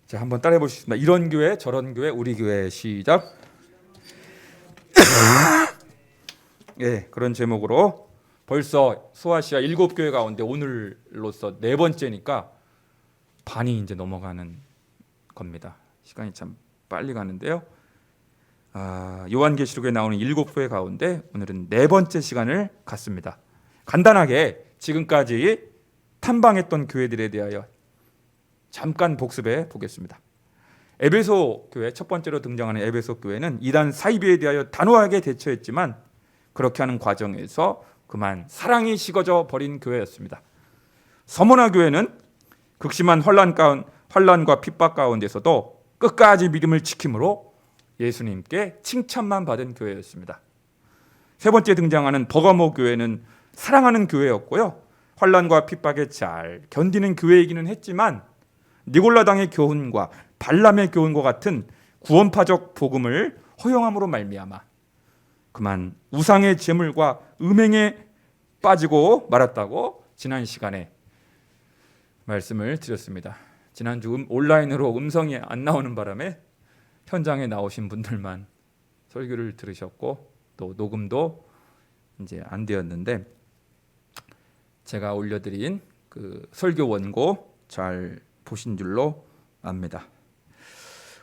자, 한번 따라해 보시겠습니다. 이런 교회, 저런 교회, 우리 교회. 시작. 예, 그런 제목으로 벌써 소아시아 7교회 가운데 오늘로서 4번째니까 반이 이제 넘어가는 겁니다. 시간이 참 빨리 가는데요. 요한계시록에 나오는 7교회 가운데 오늘은 4번째 시간을 갖습니다. 간단하게 지금까지 탐방했던 교회들에 대하여 잠깐 복습해 보겠습니다. 에베소 교회, 첫 번째로 등장하는 에베소 교회는 이단 사이비에 대하여 단호하게 대처했지만 그렇게 하는 과정에서 그만 사랑이 식어져 버린 교회였습니다. 서머나 교회는 극심한 환난과 핍박 가운데서도 끝까지 믿음을 지킴으로 예수님께 칭찬만 받은 교회였습니다. 세 번째 등장하는 버가모 교회는 사랑하는 교회였고요, 환난과 핍박에 잘 견디는 교회이기는 했지만 니골라당의 교훈과 발람의 교훈과 같은 구원파적 복음을 허용함으로 말미암아 그만 우상의 제물과 음행에 빠지고 말았다고 지난 시간에 말씀을 드렸습니다. 지난주 온라인으로 음성이 안 나오는 바람에 현장에 나오신 분들만 설교를 들으셨고 또 녹음도 이제 안 되었는데 제가 올려드린 그 설교 원고 잘 보신 줄로 압니다.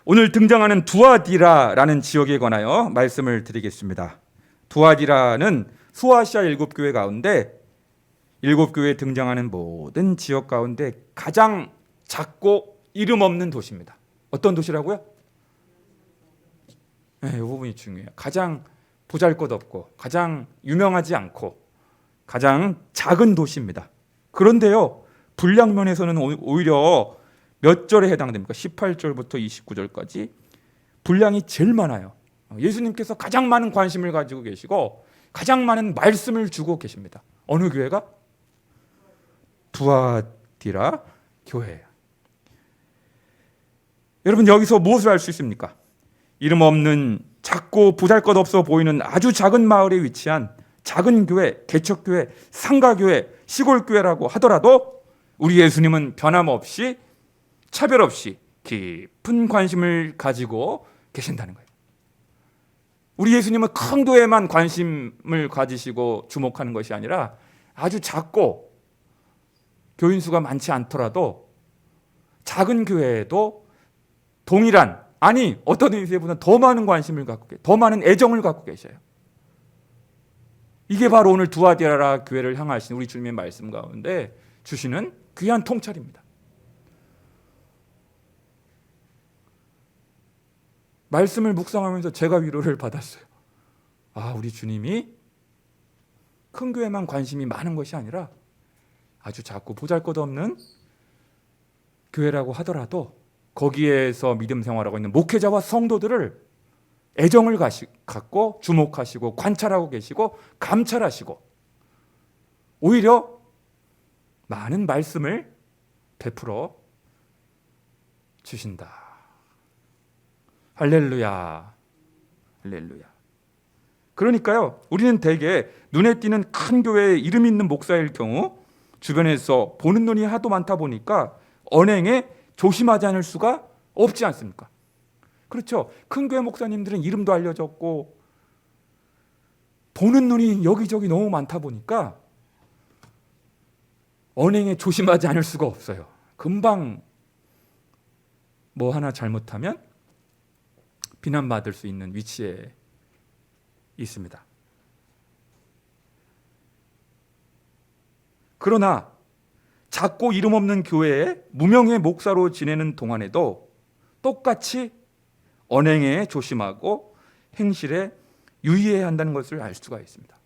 오늘 등장하는 두아디라라는 지역에 관하여 말씀을 드리겠습니다. 두아디라는 소아시아 7교회 가운데 7교회에 등장하는 모든 지역 가운데 가장 작고 이름 없는 도시입니다. 어떤 도시라고요? 네, 이 부분이 중요해요. 가장 보잘것없고 가장 유명하지 않고 가장 작은 도시입니다. 그런데요, 분량면에서는 오히려 몇 절에 해당됩니까? 18절부터 29절까지 분량이 제일 많아요. 예수님께서 가장 많은 관심을 가지고 계시고 가장 많은 말씀을 주고 계십니다. 어느 교회가? 두아디라 교회예요. 여러분, 여기서 무엇을 알 수 있습니까? 이름 없는 작고 보잘것없어 보이는 아주 작은 마을에 위치한 작은 교회, 개척교회, 상가교회, 시골교회라고 하더라도 우리 예수님은 변함없이 차별 없이 깊은 관심을 가지고 계신다는 거예요. 우리 예수님은 큰 교회만 관심을 가지시고 주목하는 것이 아니라 아주 작고 교인 수가 많지 않더라도 작은 교회에도 동일한, 아니 어떤 의미에서보다 더 많은 관심을 갖고 계세요. 더 많은 애정을 갖고 계셔요. 이게 바로 오늘 두아디라 교회를 향하신 우리 주님의 말씀 가운데 주시는 귀한 통찰입니다. 말씀을 묵상하면서 제가 위로를 받았어요. 우리 주님이 큰 교회만 관심이 많은 것이 아니라 아주 작고 보잘것없는 교회라고 하더라도 거기에서 믿음 생활하고 있는 목회자와 성도들을 애정을 갖고 주목하시고 관찰하고 계시고 감찰하시고 오히려 많은 말씀을 베풀어 주신다. 할렐루야, 할렐루야. 그러니까요, 우리는 대개 눈에 띄는 큰 교회에 이름 있는 목사일 경우 주변에서 보는 눈이 하도 많다 보니까 언행에 조심하지 않을 수가 없지 않습니까? 그렇죠. 큰 교회 목사님들은 이름도 알려졌고 보는 눈이 여기저기 너무 많다 보니까 언행에 조심하지 않을 수가 없어요. 금방 뭐 하나 잘못하면 비난받을 수 있는 위치에 있습니다. 그러나 작고 이름 없는 교회에 무명의 목사로 지내는 동안에도 똑같이 언행에 조심하고 행실에 유의해야 한다는 것을 알 수가 있습니다.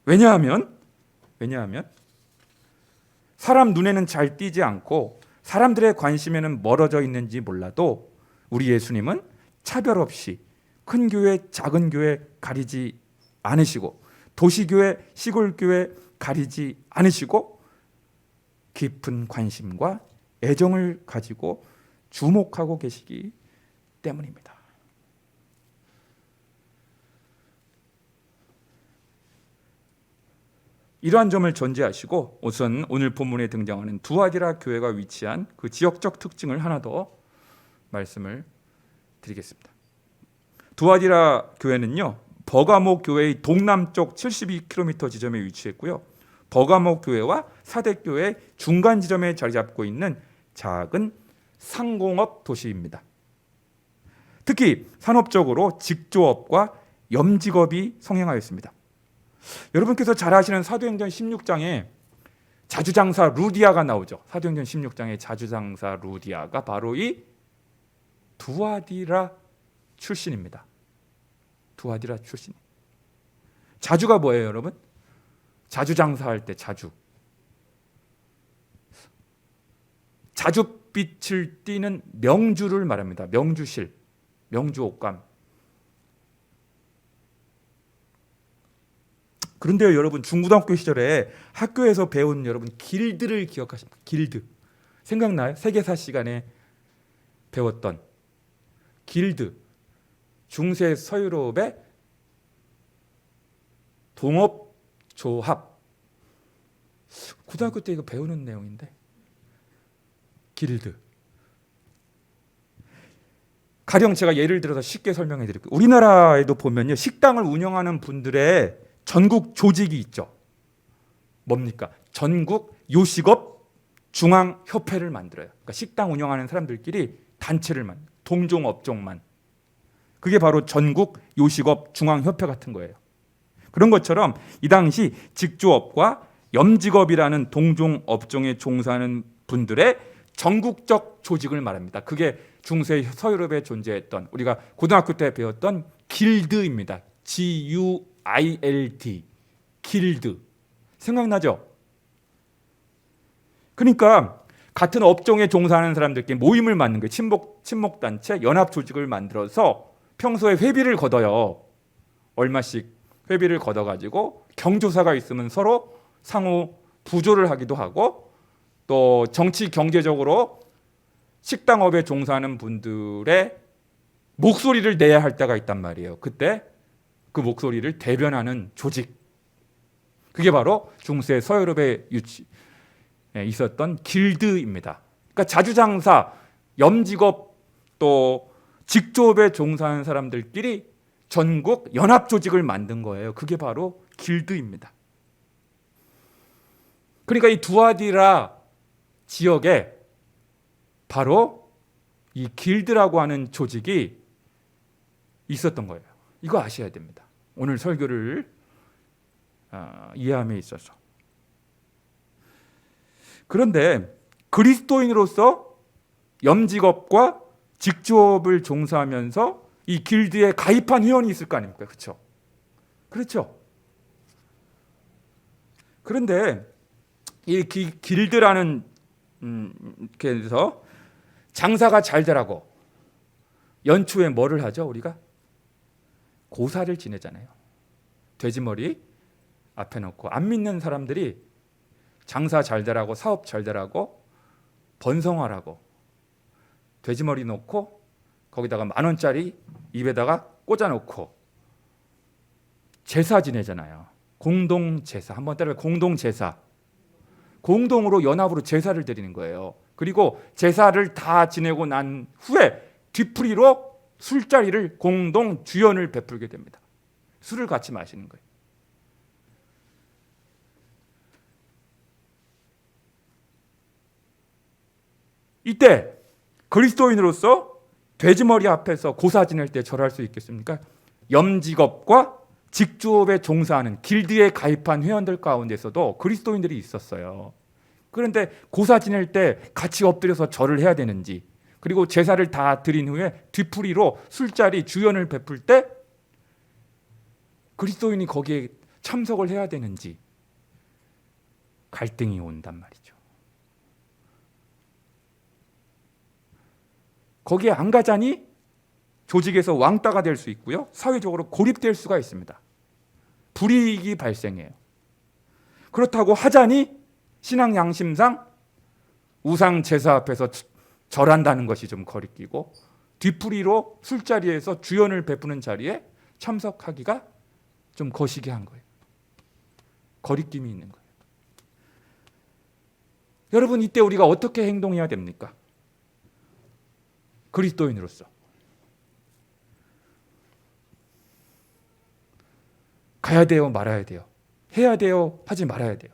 왜냐하면 사람 눈에는 잘 띄지 않고 사람들의 관심에는 멀어져 있는지 몰라도 우리 예수님은 차별 없이 큰 교회, 작은 교회 가리지 않으시고 도시교회, 시골교회 가리지 않으시고 깊은 관심과 애정을 가지고 주목하고 계시기 때문입니다. 이러한 점을 전제하시고 우선 오늘 본문에 등장하는 두아디라 교회가 위치한 그 지역적 특징을 하나 더 말씀을 드리겠습니다. 두아디라 교회는요, 버가모 교회의 동남쪽 72km 지점에 위치했고요. 버가모 교회와 사대 교회 중간 지점에 자리 잡고 있는 작은 상공업 도시입니다. 특히 산업적으로 직조업과 염직업이 성행하였습니다. 여러분께서 잘 아시는 사도행전 16장에 자주장사 루디아가 나오죠. 사도행전 16장에 자주장사 루디아가 바로 이 두아디라 출신입니다. 두아디라 출신. 자주가 뭐예요, 여러분? 자주장사할 때 자주. 자주빛을 띠는 명주를 말합니다. 명주실, 명주옥감. 그런데요, 여러분, 중고등학교 시절에 학교에서 배운 여러분 길드를 기억하십니까? 길드. 생각나요? 세계사 시간에 배웠던 길드. 중세 서유럽의 동업조합. 고등학교 때 이거 배우는 내용인데. 길드. 가령 제가 예를 들어서 쉽게 설명해 드릴게요. 우리나라에도 보면요, 식당을 운영하는 분들의 전국 조직이 있죠. 뭡니까? 전국 요식업 중앙협회를 만들어요. 그러니까 식당 운영하는 사람들끼리 단체를 만들어요. 동종 업종만. 그게 바로 전국 요식업 중앙협회 같은 거예요. 그런 것처럼 이 당시 직조업과 염직업이라는 동종 업종에 종사하는 분들의 전국적 조직을 말합니다. 그게 중세 서유럽에 존재했던, 우리가 고등학교 때 배웠던 길드입니다. GUILD. 길드. 생각나죠? 그러니까 같은 업종에 종사하는 사람들끼리 모임을 만든 거예요. 친목단체, 연합조직을 만들어서 평소에 회비를 걷어요. 얼마씩 회비를 걷어가지고 경조사가 있으면 서로 상호 부조를 하기도 하고, 또 정치 경제적으로 식당업에 종사하는 분들의 목소리를 내야 할 때가 있단 말이에요. 그때 그 목소리를 대변하는 조직. 그게 바로 중세 서유럽에 있었던 길드입니다. 그러니까 자주장사, 염직업, 또 직조업에 종사하는 사람들끼리 전국 연합조직을 만든 거예요. 그게 바로 길드입니다. 그러니까 이 두아디라 지역에 바로 이 길드라고 하는 조직이 있었던 거예요. 이거 아셔야 됩니다. 오늘 설교를 이해함에 있어서. 그런데 그리스도인으로서 염직업과 직조업을 종사하면서 이 길드에 가입한 회원이 있을 거 아닙니까? 그렇죠? 그렇죠? 그런데 이 길드라는 그래서 장사가 잘 되라고 연초에 뭐를 하죠? 우리가 고사를 지내잖아요. 돼지머리 앞에 놓고 안 믿는 사람들이 장사 잘 되라고, 사업 잘 되라고, 번성하라고 돼지머리 놓고 거기다가 10,000원짜리 입에다가 꽂아놓고 제사 지내잖아요. 공동제사. 한번 따라해. 공동제사. 공동으로 연합으로 제사를 드리는 거예요. 그리고 제사를 다 지내고 난 후에 뒤풀이로 술자리를 공동 주연을 베풀게 됩니다. 술을 같이 마시는 거예요. 이때 그리스도인으로서 돼지머리 앞에서 고사 지낼 때 절할 수 있겠습니까? 염직업과 직조업에 종사하는 길드에 가입한 회원들 가운데서도 그리스도인들이 있었어요. 그런데 고사 지낼 때 같이 엎드려서 절을 해야 되는지, 그리고 제사를 다 드린 후에 뒤풀이로 술자리 주연을 베풀 때 그리스도인이 거기에 참석을 해야 되는지 갈등이 온단 말이죠. 거기에 안 가자니 조직에서 왕따가 될 수 있고요. 사회적으로 고립될 수가 있습니다. 불이익이 발생해요. 그렇다고 하자니 신앙 양심상 우상 제사 앞에서 절한다는 것이 좀 거리끼고, 뒤풀이로 술자리에서 주연을 베푸는 자리에 참석하기가 좀 거시기한 거예요. 거리낌이 있는 거예요. 여러분, 이때 우리가 어떻게 행동해야 됩니까? 그리스도인으로서 가야 돼요, 말아야 돼요? 해야 돼요, 하지 말아야 돼요?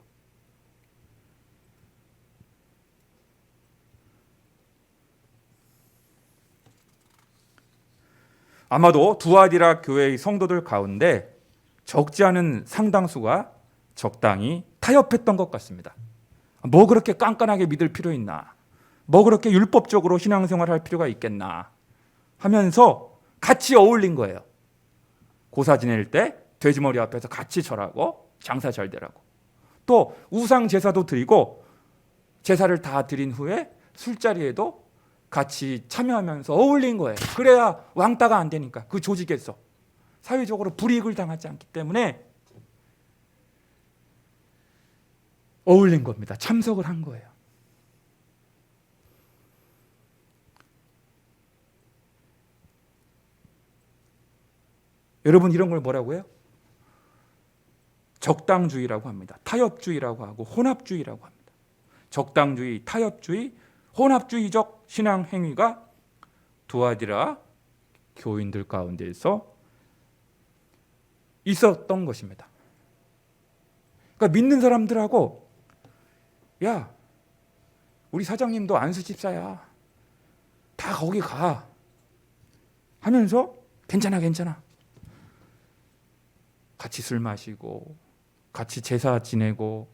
아마도 두아디라 교회의 성도들 가운데 적지 않은 상당수가 적당히 타협했던 것 같습니다. 뭐 그렇게 깐깐하게 믿을 필요 있나? 뭐 그렇게 율법적으로 신앙생활할 필요가 있겠나? 하면서 같이 어울린 거예요. 고사 지낼 때 돼지머리 앞에서 같이 절하고 장사 잘 되라고. 또 우상 제사도 드리고 제사를 다 드린 후에 술자리에도 같이 참여하면서 어울린 거예요. 그래야 왕따가 안 되니까, 그 조직에서 사회적으로 불이익을 당하지 않기 때문에 어울린 겁니다. 참석을 한 거예요. 여러분, 이런 걸 뭐라고 해요? 적당주의라고 합니다. 타협주의라고 하고 혼합주의라고 합니다. 적당주의, 타협주의, 혼합주의적 신앙 행위가 두아디라 교인들 가운데에서 있었던 것입니다. 그러니까 믿는 사람들하고, 야, 우리 사장님도 안수 집사야, 다 거기 가 하면서 괜찮아 같이 술 마시고 같이 제사 지내고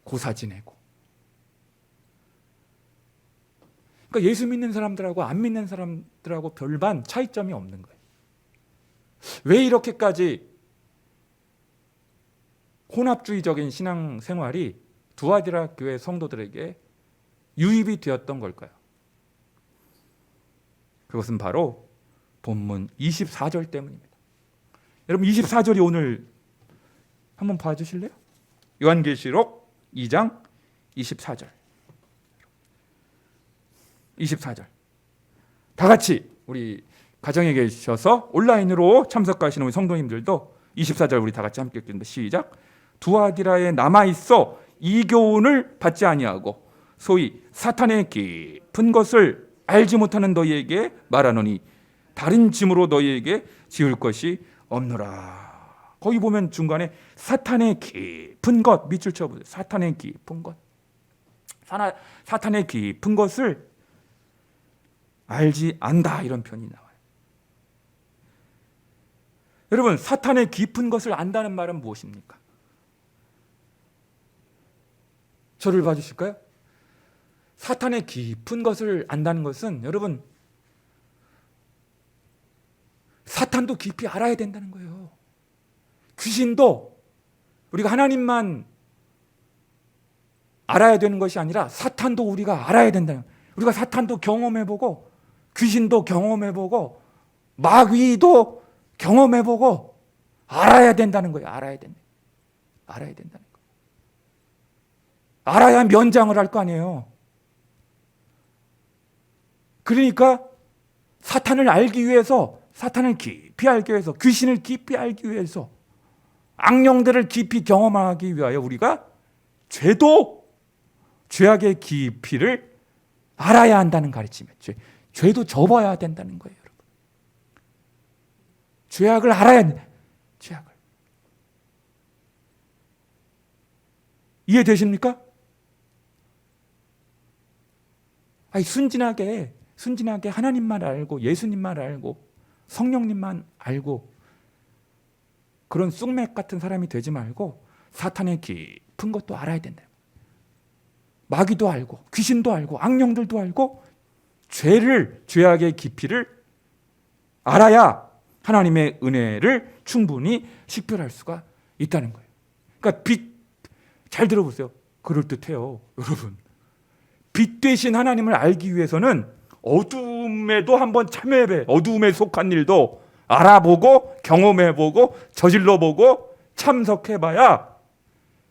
고사 지내고. 그러니까 예수 믿는 사람들하고 안 믿는 사람들하고 별반 차이점이 없는 거예요. 왜 이렇게까지 혼합주의적인 신앙생활이 두아디라 교회 성도들에게 유입이 되었던 걸까요? 그것은 바로 본문 24절 때문입니다. 여러분, 24절이 오늘 한번 봐주실래요? 요한계시록 2장 24절. 24절. 다 같이 우리 가정에 계셔서 온라인으로 참석하시는 우리 성도님들도 24절 우리 다 같이 함께 읽겠습니다. 시작. 두아디라에 남아있어 이 교훈을 받지 아니하고 소위 사탄의 깊은 것을 알지 못하는 너희에게 말하노니 다른 짐으로 너희에게 지을 것이 없노라. 거기 보면 중간에 사탄의 깊은 것, 밑줄 쳐보세요. 사탄의 깊은 것. 사탄의 깊은 것을 알지 않다, 이런 표현이 나와요. 여러분, 사탄의 깊은 것을 안다는 말은 무엇입니까? 저를 봐주실까요? 사탄의 깊은 것을 안다는 것은, 여러분, 사탄도 깊이 알아야 된다는 거예요. 귀신도 우리가 하나님만 알아야 되는 것이 아니라 사탄도 우리가 알아야 된다는 거예요. 우리가 사탄도 경험해보고 귀신도 경험해보고 마귀도 경험해보고 알아야 된다는 거예요. 알아야 된다는 거예요. 알아야 면장을 할 거 아니에요. 그러니까 사탄을 알기 위해서, 사탄을 깊이 알기 위해서, 귀신을 깊이 알기 위해서, 악령들을 깊이 경험하기 위하여 우리가 죄악의 깊이를 알아야 한다는 가르침이에요. 죄도 접어야 된다는 거예요, 여러분. 죄악을 알아야 한다. 죄악을. 이해되십니까? 아니, 순진하게 하나님만 알고 예수님만 알고 성령님만 알고 그런 쑥맥 같은 사람이 되지 말고 사탄의 깊은 것도 알아야 된다. 마귀도 알고 귀신도 알고 악령들도 알고 죄악의 깊이를 알아야 하나님의 은혜를 충분히 식별할 수가 있다는 거예요. 그러니까 잘 들어보세요. 그럴듯해요, 여러분. 빛 되신 하나님을 알기 위해서는 어둠에도 한번 참여해봐. 어둠에 속한 일도 알아보고 경험해보고 저질러보고 참석해봐야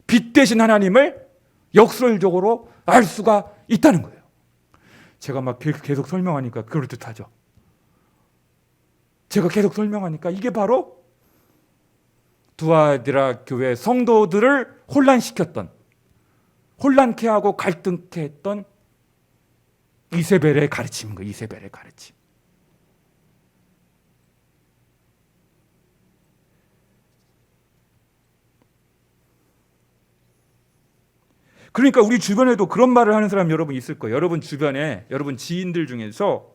빛 되신 하나님을 역설적으로 알 수가 있다는 거예요. 제가 막 계속 설명하니까 그럴듯하죠. 제가 계속 설명하니까 이게 바로 두아디라 교회 성도들을 혼란시켰던, 혼란케 하고 갈등케 했던 이세벨의 가르침인 거예요. 이세벨의 가르침. 그러니까 우리 주변에도 그런 말을 하는 사람 여러분 있을 거예요. 여러분 주변에, 여러분 지인들 중에서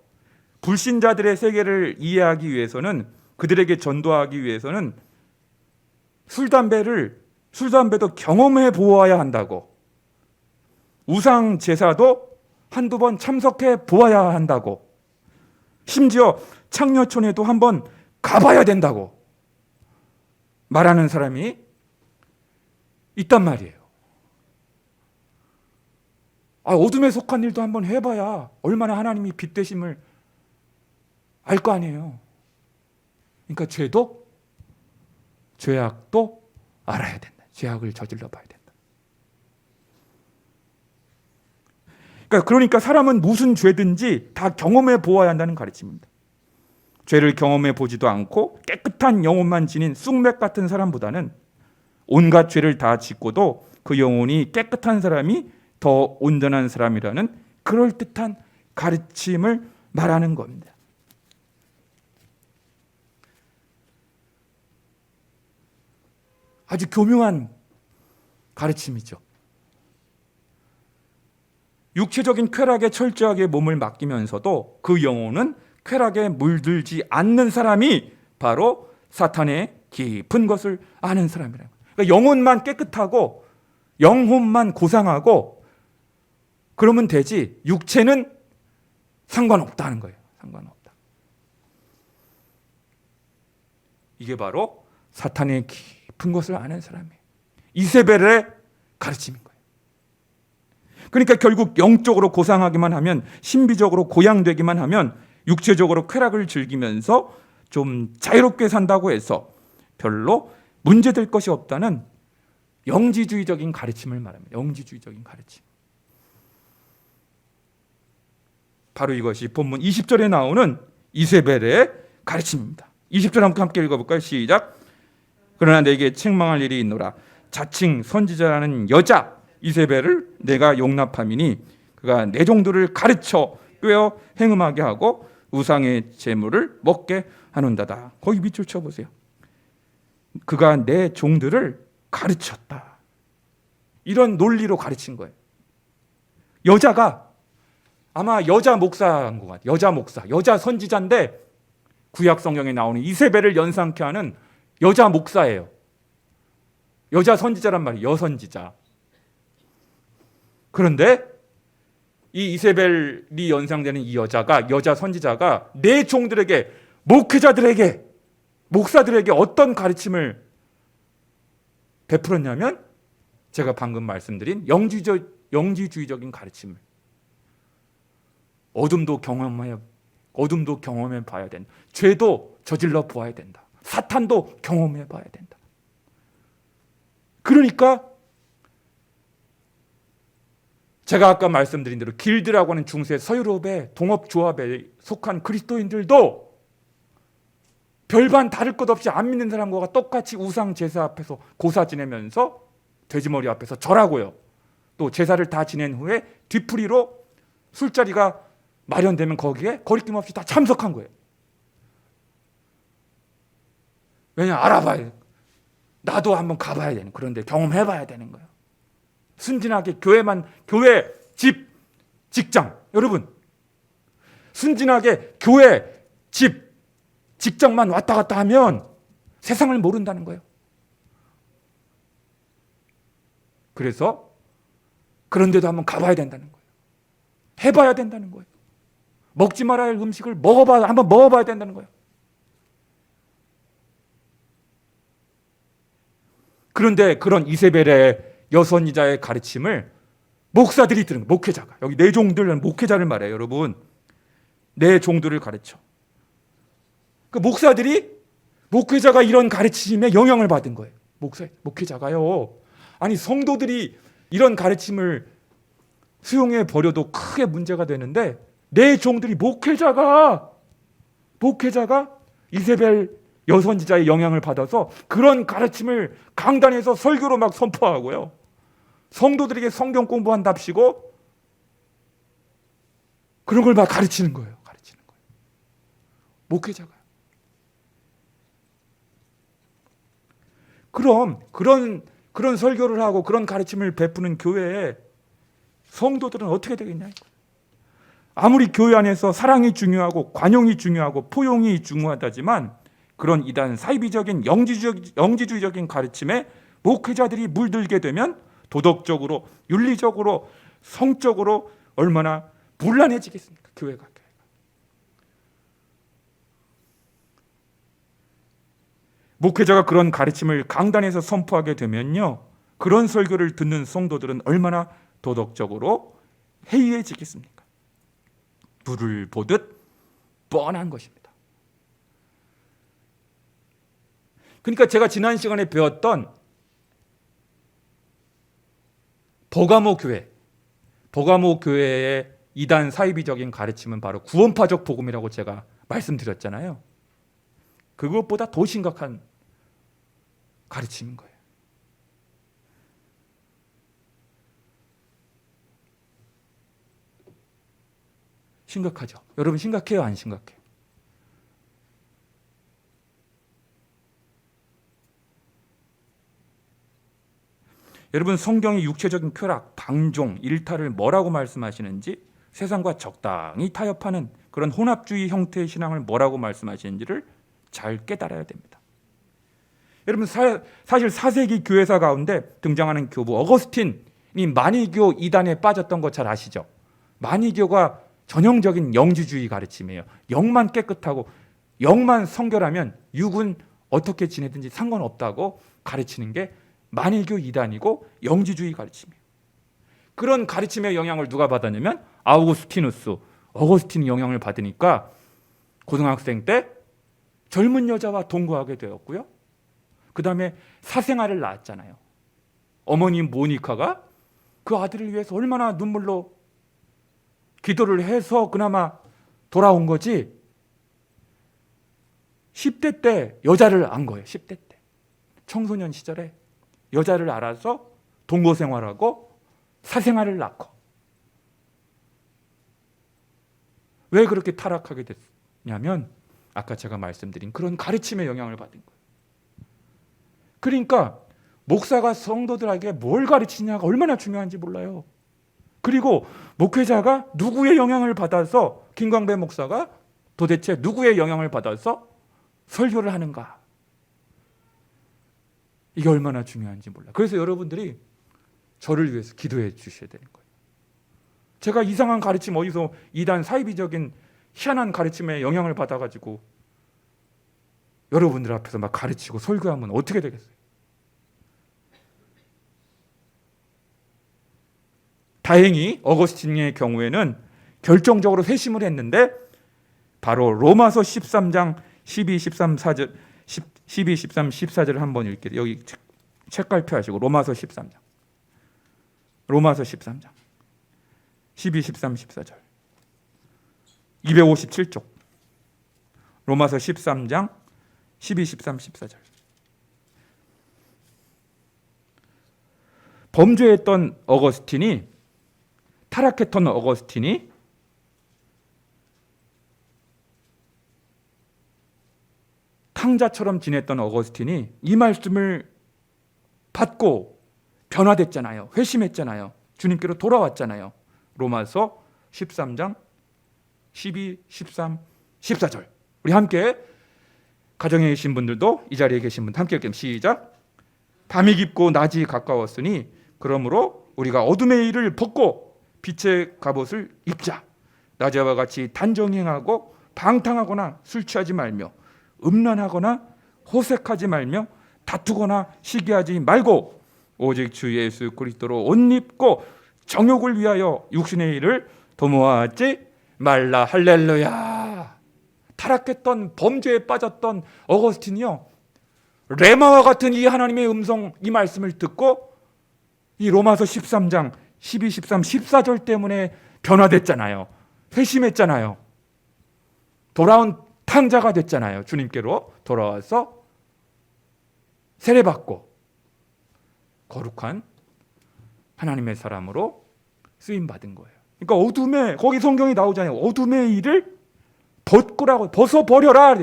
불신자들의 세계를 이해하기 위해서는, 그들에게 전도하기 위해서는 술, 담배도 경험해 보아야 한다고, 우상 제사도 한두 번 참석해 보아야 한다고, 심지어 창녀촌에도 한번 가봐야 된다고 말하는 사람이 있단 말이에요. 어둠에 속한 일도 한번 해봐야 얼마나 하나님이 빛되심을 알 거 아니에요. 그러니까 죄악도 알아야 된다. 죄악을 저질러 봐야 된다. 그러니까 사람은 무슨 죄든지 다 경험해 보아야 한다는 가르침입니다. 죄를 경험해 보지도 않고 깨끗한 영혼만 지닌 쑥맥 같은 사람보다는 온갖 죄를 다 짓고도 그 영혼이 깨끗한 사람이 더 온전한 사람이라는 그럴듯한 가르침을 말하는 겁니다. 아주 교묘한 가르침이죠. 육체적인 쾌락에 철저하게 몸을 맡기면서도 그 영혼은 쾌락에 물들지 않는 사람이 바로 사탄의 깊은 것을 아는 사람이라는 거예요. 그러니까 영혼만 깨끗하고 영혼만 고상하고 그러면 되지, 육체는 상관없다는 거예요. 상관없다. 이게 바로 사탄의 깊은 것을 아는 사람이에요. 이세벨의 가르침인 거예요. 그러니까 결국 영적으로 고상하기만 하면, 신비적으로 고양되기만 하면, 육체적으로 쾌락을 즐기면서 좀 자유롭게 산다고 해서 별로 문제될 것이 없다는 영지주의적인 가르침을 말합니다. 영지주의적인 가르침. 바로 이것이 본문 20절에 나오는 이세벨의 가르침입니다. 20절 함께 읽어볼까요? 시작. 그러나 내게 책망할 일이 있노라. 자칭 선지자라는 여자 이세벨을 내가 용납함이니 그가 내 종들을 가르쳐 꿰어 행음하게 하고 우상의 제물을 먹게 하는다다. 거기 밑줄 쳐보세요. 그가 내 종들을 가르쳤다. 이런 논리로 가르친 거예요. 여자가 아마 여자 목사인 것 같아요. 여자 목사, 여자 선지자인데 구약 성경에 나오는 이세벨을 연상케 하는 여자 목사예요. 여자 선지자란 말이에요. 여선지자. 그런데 이 이세벨이 연상되는 이 여자 선지자가 내 종들에게, 목회자들에게, 목사들에게 어떤 가르침을 베풀었냐면 제가 방금 말씀드린 영지주의적인 가르침을. 어둠도 경험해 봐야 된다. 죄도 저질러 보아야 된다. 사탄도 경험해 봐야 된다. 그러니까 제가 아까 말씀드린 대로 길드라고 하는 중세 서유럽의 동업조합에 속한 그리스도인들도 별반 다를 것 없이 안 믿는 사람과 똑같이 우상 제사 앞에서 고사 지내면서 돼지머리 앞에서 절하고요. 또 제사를 다 지낸 후에 뒤풀이로 술자리가 마련되면 거기에 거리낌 없이 다 참석한 거예요. 왜냐? 알아봐야 돼. 나도 한번 가봐야 되는, 그런데 경험해봐야 되는 거예요. 순진하게 교회, 집, 직장. 여러분, 순진하게 교회, 집, 직장만 왔다 갔다 하면 세상을 모른다는 거예요. 그래서 그런데도 한번 가봐야 된다는 거예요. 해봐야 된다는 거예요. 먹지 말아야 할 음식을 한번 먹어봐야 된다는 거예요. 그런데 그런 이세벨의 여선지자의 가르침을 목사들이 들은, 목회자가, 여기 내 종들은 목회자를 말해요. 여러분, 내 종들을 가르쳐. 그 목회자가 이런 가르침에 영향을 받은 거예요. 목회자가요. 아니, 성도들이 이런 가르침을 수용해 버려도 크게 문제가 되는데 내 종들이 목회자가 이세벨 여선지자의 영향을 받아서 그런 가르침을 강단에서 설교로 막 선포하고요. 성도들에게 성경 공부한답시고 그런 걸 막 가르치는 거예요. 목회자가. 그럼 그런 설교를 하고 그런 가르침을 베푸는 교회에 성도들은 어떻게 되겠냐? 아무리 교회 안에서 사랑이 중요하고 관용이 중요하고 포용이 중요하다지만 그런 이단 사이비적인 영지주의적인 가르침에 목회자들이 물들게 되면 도덕적으로, 윤리적으로, 성적으로 얼마나 문란해지겠습니까? 교회가. 목회자가 그런 가르침을 강단에서 선포하게 되면요, 그런 설교를 듣는 성도들은 얼마나 도덕적으로 해이해지겠습니까? 불을 보듯 뻔한 것입니다. 그러니까 제가 지난 시간에 배웠던 버가모 교회의 이단 사이비적인 가르침은 바로 구원파적 복음이라고 제가 말씀드렸잖아요. 그것보다 더 심각한 가르침인 거예요. 심각하죠. 여러분 심각해요? 안 심각해요? 여러분 성경이 육체적인 쾌락, 방종, 일탈을 뭐라고 말씀하시는지, 세상과 적당히 타협하는 그런 혼합주의 형태의 신앙을 뭐라고 말씀하시는지를 잘 깨달아야 됩니다. 여러분 사실 4세기 교회사 가운데 등장하는 교부 어거스틴이 마니교 이단에 빠졌던 거 잘 아시죠? 마니교가 전형적인 영지주의 가르침이에요. 영만 깨끗하고 영만 성결하면 육은 어떻게 지내든지 상관없다고 가르치는 게 마니교 이단이고 영지주의 가르침이에요. 그런 가르침의 영향을 누가 받았냐면 어거스틴이 영향을 받으니까 고등학생 때 젊은 여자와 동거하게 되었고요. 그 다음에 사생아를 낳았잖아요. 어머니 모니카가 그 아들을 위해서 얼마나 눈물로 기도를 해서 그나마 돌아온 거지. 10대 때 여자를 안 거예요. 10대 때. 청소년 시절에 여자를 알아서 동거 생활하고 사생아를 낳고. 왜 그렇게 타락하게 됐냐면 아까 제가 말씀드린 그런 가르침의 영향을 받은 거예요. 그러니까 목사가 성도들에게 뭘 가르치냐가 얼마나 중요한지 몰라요. 그리고 목회자가 누구의 영향을 받아서, 김광배 목사가 도대체 누구의 영향을 받아서 설교를 하는가, 이게 얼마나 중요한지 몰라요. 그래서 여러분들이 저를 위해서 기도해 주셔야 되는 거예요. 제가 이상한 가르침, 어디서 이단 사이비적인 희한한 가르침에 영향을 받아가지고 여러분들 앞에서 막 가르치고 설교하면 어떻게 되겠어요? 다행히 어거스틴의 경우에는 결정적으로 회심을 했는데 바로 로마서 13장 12, 13, 4절 12, 13, 14절을 한번 읽게요. 여기 책갈피하시고 로마서 13장 12, 13, 14절 257쪽 로마서 13장 12, 13, 14절. 범죄했던 어거스틴이, 타락했던 어거스틴이 탕자처럼 지냈던 어거스틴이 이 말씀을 받고 변화됐잖아요. 회심했잖아요. 주님께로 돌아왔잖아요. 로마서 13장 12, 13, 14절. 우리 함께, 가정에 계신 분들도 이 자리에 계신 분도 함께 읽겠습니다. 시작. 밤이 깊고 낮이 가까웠으니 그러므로 우리가 어둠의 일을 벗고 빛의 갑옷을 입자. 낮에와 같이 단정히 행하고 방탕하거나 술 취하지 말며 음란하거나 호색하지 말며 다투거나 시기하지 말고 오직 주 예수 그리스도로 옷 입고 정욕을 위하여 육신의 일을 도모하지 말라. 할렐루야. 타락했던, 범죄에 빠졌던 어거스틴이요, 레마와 같은 이 하나님의 음성, 이 말씀을 듣고 이 로마서 13장 12, 13, 14절 때문에 변화됐잖아요. 회심했잖아요. 돌아온 탕자가 됐잖아요. 주님께로 돌아와서 세례받고 거룩한 하나님의 사람으로 쓰임받은 거예요. 그러니까 어둠에, 거기 성경이 나오잖아요. 어둠의 일을 벗고라고, 벗어버려라.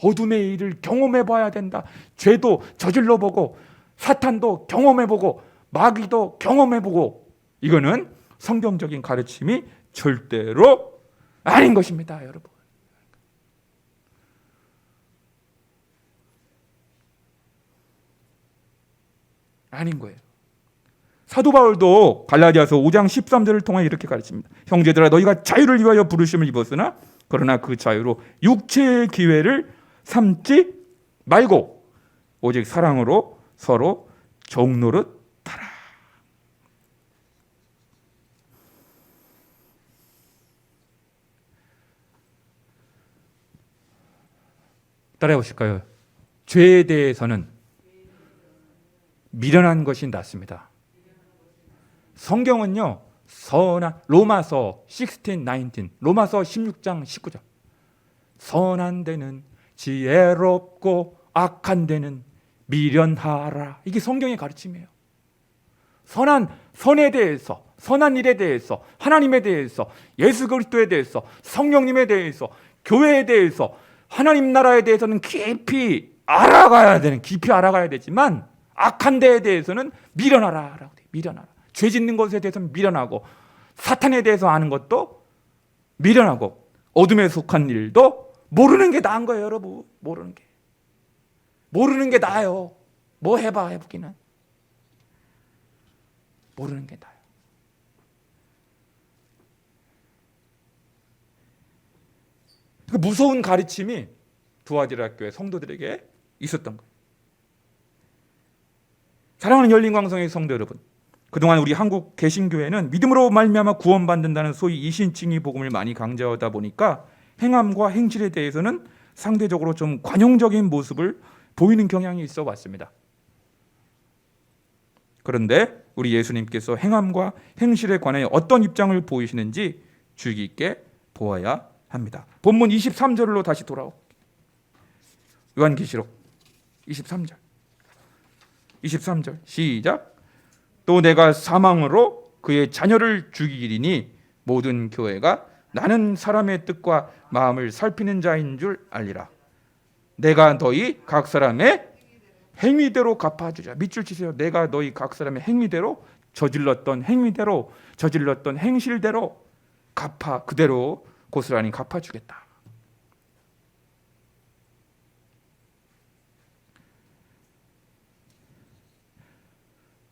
어둠의 일을 경험해봐야 된다. 죄도 저질러보고 사탄도 경험해보고 마귀도 경험해보고. 이거는 성경적인 가르침이 절대로 아닌 것입니다, 여러분. 아닌 거예요. 사도 바울도 갈라디아서 5장 13절을 통해 이렇게 가르칩니다. 형제들아, 너희가 자유를 위하여 부르심을 입었으나 그러나 그 자유로 육체의 기회를 삼지 말고 오직 사랑으로 서로 종노릇 하라. 따라해 보실까요? 죄에 대해서는 미련한 것이 낫습니다. 성경은요, 선한, 로마서 16, 19, 로마서 16장 19절. 선한 데는 지혜롭고 악한 데는 미련하라. 이게 성경의 가르침이에요. 선에 대해서, 선한 일에 대해서, 하나님에 대해서, 예수 그리스도에 대해서, 성령님에 대해서, 교회에 대해서, 하나님 나라에 대해서는 깊이 알아가야 되지만 악한 데에 대해서는 미련하라라고 돼요. 미련하라. 죄 짓는 것에 대해서는 미련하고, 사탄에 대해서 아는 것도 미련하고, 어둠에 속한 일도 모르는 게 나은 거예요, 여러분. 모르는 게 나아요. 뭐 해보기는. 모르는 게 나아요. 그 무서운 가르침이 두아디라 교회 성도들에게 있었던 거예요. 사랑하는 열린광성의 성도 여러분, 그동안 우리 한국 개신교회는 믿음으로 말미암아 구원받는다는 소위 이신칭의 복음을 많이 강조하다 보니까 행함과 행실에 대해서는 상대적으로 좀 관용적인 모습을 보이는 경향이 있어 왔습니다. 그런데 우리 예수님께서 행함과 행실에 관해 어떤 입장을 보이시는지 주의 깊게 보아야 합니다. 본문 23절로 다시 돌아오. 요한계시록 23절. 23절 시작. 또 내가 사망으로 그의 자녀를 죽이리니 모든 교회가 나는 사람의 뜻과 마음을 살피는 자인 줄 알리라. 내가 너희 각 사람의 행위대로 갚아주자. 밑줄 치세요. 내가 너희 각 사람의 행위대로, 저질렀던 행위대로, 저질렀던 행실대로 그대로 고스란히 갚아주겠다.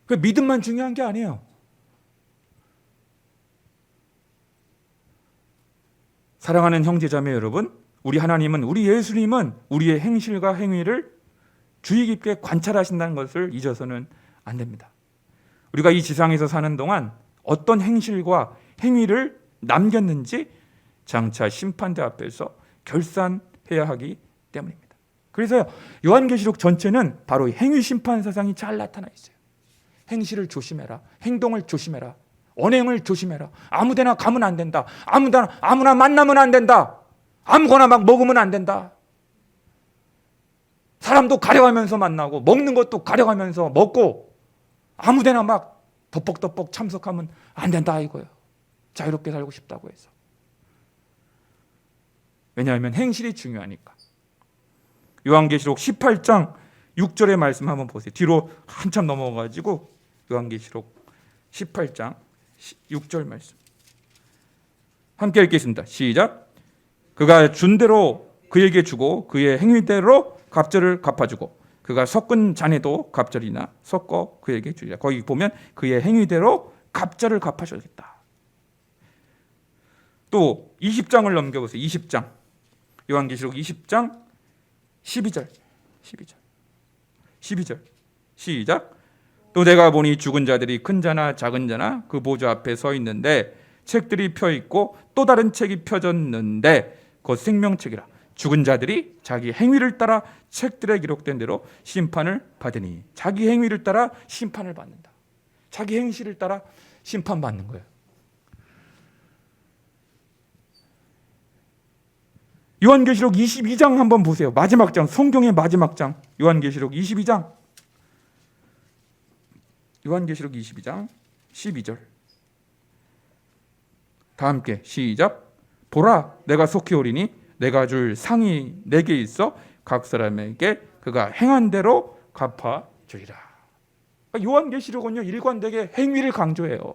그 믿음만 중요한 게 아니에요. 사랑하는 형제자매 여러분, 우리 하나님은, 우리 예수님은 우리의 행실과 행위를 주의 깊게 관찰하신다는 것을 잊어서는 안 됩니다. 우리가 이 지상에서 사는 동안 어떤 행실과 행위를 남겼는지 장차 심판대 앞에서 결산해야 하기 때문입니다. 그래서 요한계시록 전체는 바로 행위 심판 사상이 잘 나타나 있어요. 행실을 조심해라. 행동을 조심해라. 언행을 조심해라. 아무데나 가면 안 된다. 아무나 만나면 안 된다. 아무거나 막 먹으면 안 된다. 사람도 가려가면서 만나고 먹는 것도 가려가면서 먹고 아무데나 막 덕벅덕벅 참석하면 안 된다 이거예요. 자유롭게 살고 싶다고 해서. 왜냐하면 행실이 중요하니까. 요한계시록 18장 6절의 말씀 한번 보세요. 뒤로 한참 넘어가지고 요한계시록 18장 6절 말씀 함께 읽겠습니다. 시작. 그가 준 대로 그에게 주고 그의 행위대로 갑절을 갚아주고 그가 섞은 잔에도 갑절이나 섞어 그에게 주리라. 거기 보면 그의 행위대로 갑절을 갚아주겠다. 또 20장을 넘겨보세요. 20장 요한계시록 20장 12절 시작. 또 내가 보니 죽은 자들이 큰 자나 작은 자나 그 보좌 앞에 서 있는데 책들이 펴 있고 또 다른 책이 펴졌는데 곧 생명책이라. 죽은 자들이 자기 행위를 따라 책들에 기록된 대로 심판을 받으니. 자기 행위를 따라 심판을 받는다. 자기 행실을 따라 심판받는 거예요. 요한계시록 22장 한번 보세요. 마지막 장, 성경의 마지막 장. 요한계시록 22장. 요한계시록 22장 12절. 다 함께 시작. 보라, 내가 속히 오리니 내가 줄 상이 내게 있어 각 사람에게 그가 행한 대로 갚아주리라. 요한계시록은요, 일관되게 행위를 강조해요.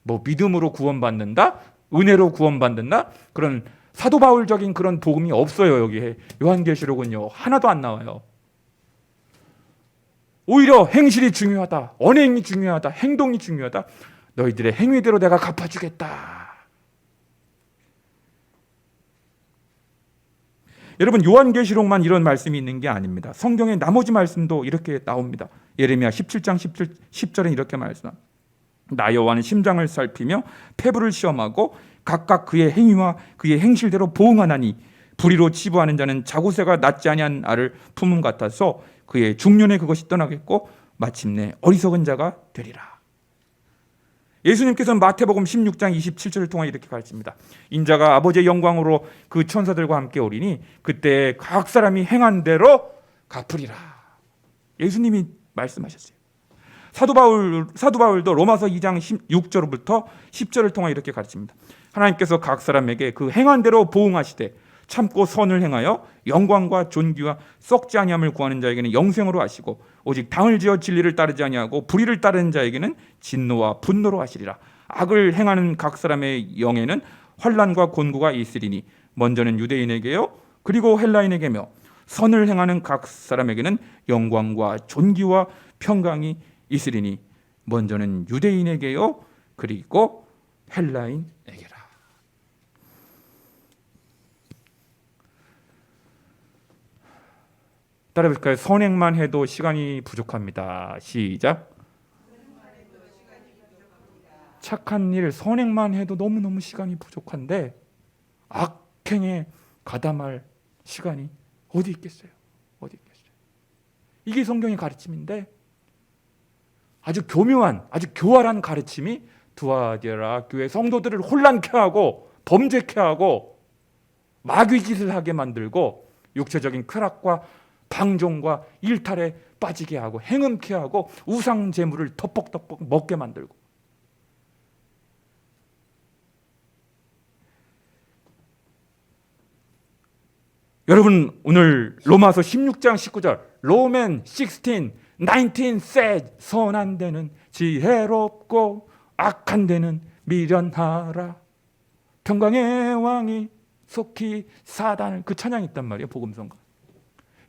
뭐 믿음으로 구원받는다, 은혜로 구원받는다, 그런 사도 바울적인 그런 복음이 없어요. 여기에 요한계시록은요 하나도 안 나와요. 오히려 행실이 중요하다, 언행이 중요하다, 행동이 중요하다. 너희들의 행위대로 내가 갚아주겠다. 여러분, 요한계시록만 이런 말씀이 있는 게 아닙니다. 성경의 나머지 말씀도 이렇게 나옵니다. 예레미야 17장 10절에 이렇게 말씀합니다. 나 여호와는 심장을 살피며 폐부를 시험하고 각각 그의 행위와 그의 행실대로 보응하나니 불의로 치부하는 자는 자구새가 낫지 아니한 알을 품음 같아서 그의 중년에 그것이 떠나겠고 마침내 어리석은 자가 되리라. 예수님께서는 마태복음 16장 27절을 통해 이렇게 가르칩니다. 인자가 아버지의 영광으로 그 천사들과 함께 오리니 그때 각 사람이 행한 대로 갚으리라. 예수님이 말씀하셨어요. 사도 바울도 로마서 2장 6절부터 10절을 통해 이렇게 가르칩니다. 하나님께서 각 사람에게 그 행한 대로 보응하시되 참고 선을 행하여 영광과 존귀와 썩지 아니함을 구하는 자에게는 영생으로 하시고 오직 당을 지어 진리를 따르지 아니하고 불의를 따르는 자에게는 진노와 분노로 하시리라. 악을 행하는 각 사람의 영에는 환난과 곤고가 있으리니 먼저는 유대인에게요 그리고 헬라인에게며 선을 행하는 각 사람에게는 영광과 존귀와 평강이 있으리니 먼저는 유대인에게요 그리고 헬라인에게라. 따라해볼까요? 선행만 해도 시간이 부족합니다. 시작. 착한 일, 선행만 해도 너무너무 시간이 부족한데 악행에 가담할 시간이 어디 있겠어요? 어디 있겠어요? 이게 성경의 가르침인데 아주 교묘한, 아주 교활한 가르침이 두아디라 교회 성도들을 혼란케 하고 범죄케 하고 마귀짓을 하게 만들고 육체적인 쾌락과 방종과 일탈에 빠지게 하고 행음케 하고 우상 제물을 덮벅덮벅 먹게 만들고. 여러분, 오늘 로마서 16장 19절 로맨 16, 19 says 선한 데는 지혜롭고 악한 데는 미련하라. 평강의 왕이 속히 사단을, 그 찬양이 있단 말이에요. 복음성가.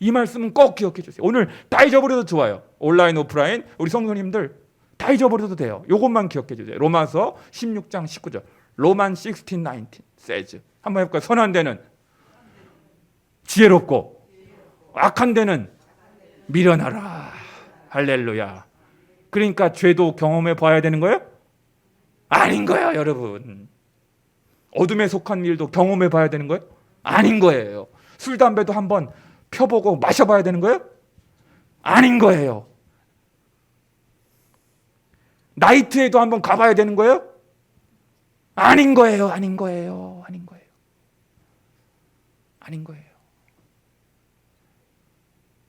이 말씀은 꼭 기억해 주세요. 오늘 다 잊어버려도 좋아요. 온라인 오프라인 우리 성도님들 다 잊어버려도 돼요. 이것만 기억해 주세요. 로마서 16장 19절 로만 16, 19 says. 한번 해볼까요? 선한 데는 지혜롭고 악한 데는 미련하라. 할렐루야. 그러니까 죄도 경험해 봐야 되는 거예요? 아닌 거예요, 여러분. 어둠에 속한 일도 경험해 봐야 되는 거예요? 아닌 거예요. 술, 담배도 한번 펴보고 마셔봐야 되는 거예요? 아닌 거예요. 나이트에도 한번 가봐야 되는 거예요? 아닌 거예요. 아닌 거예요. 아닌 거예요. 아닌 거예요.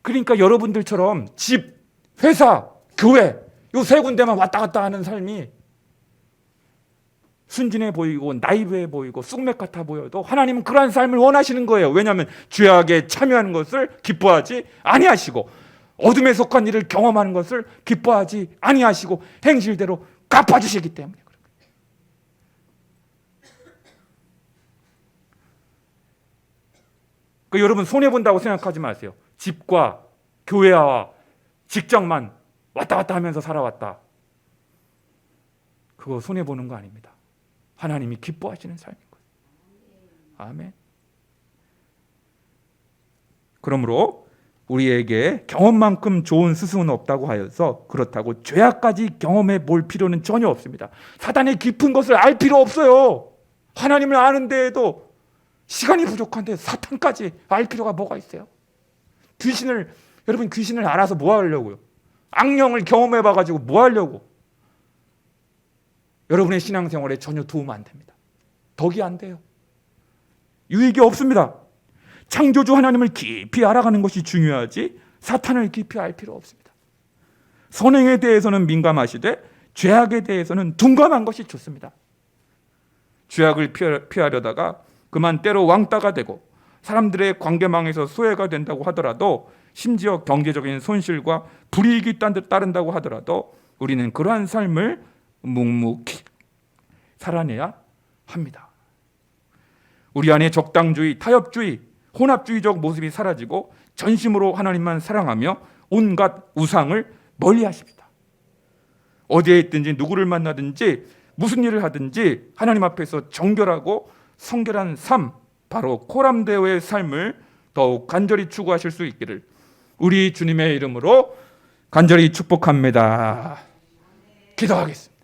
그러니까 여러분들처럼 집, 회사, 교회 요 세 군데만 왔다 갔다 하는 삶이 순진해 보이고 나이브해 보이고 쑥맥 같아 보여도 하나님은 그러한 삶을 원하시는 거예요. 왜냐하면 죄악에 참여하는 것을 기뻐하지 아니하시고 어둠에 속한 일을 경험하는 것을 기뻐하지 아니하시고 행실대로 갚아주시기 때문에 그런 거예요. 그러니까 여러분 손해본다고 생각하지 마세요. 집과 교회와 직장만 왔다 갔다 하면서 살아왔다. 그거 손해보는 거 아닙니다. 하나님이 기뻐하시는 삶인 거예요. 아멘. 그러므로 우리에게 경험만큼 좋은 스승은 없다고 하여서 그렇다고 죄악까지 경험해 볼 필요는 전혀 없습니다. 사단의 깊은 것을 알 필요 없어요. 하나님을 아는 데에도 시간이 부족한데 사탄까지 알 필요가 뭐가 있어요? 여러분 귀신을 알아서 뭐 하려고요? 악령을 경험해 봐가지고 뭐 하려고? 여러분의 신앙생활에 전혀 도움 안 됩니다. 덕이 안 돼요. 유익이 없습니다. 창조주 하나님을 깊이 알아가는 것이 중요하지 사탄을 깊이 알 필요 없습니다. 선행에 대해서는 민감하시되 죄악에 대해서는 둔감한 것이 좋습니다. 죄악을 피하려다가 그만 때로 왕따가 되고 사람들의 관계망에서 소외가 된다고 하더라도, 심지어 경제적인 손실과 불이익이 따른다고 하더라도 우리는 그러한 삶을 묵묵히 살아내야 합니다. 우리 안에 적당주의, 타협주의, 혼합주의적 모습이 사라지고 전심으로 하나님만 사랑하며 온갖 우상을 멀리하십니다. 어디에 있든지 누구를 만나든지 무슨 일을 하든지 하나님 앞에서 정결하고 성결한 삶, 바로 코람데오의 삶을 더욱 간절히 추구하실 수 있기를 우리 주님의 이름으로 간절히 축복합니다. 기도하겠습니다.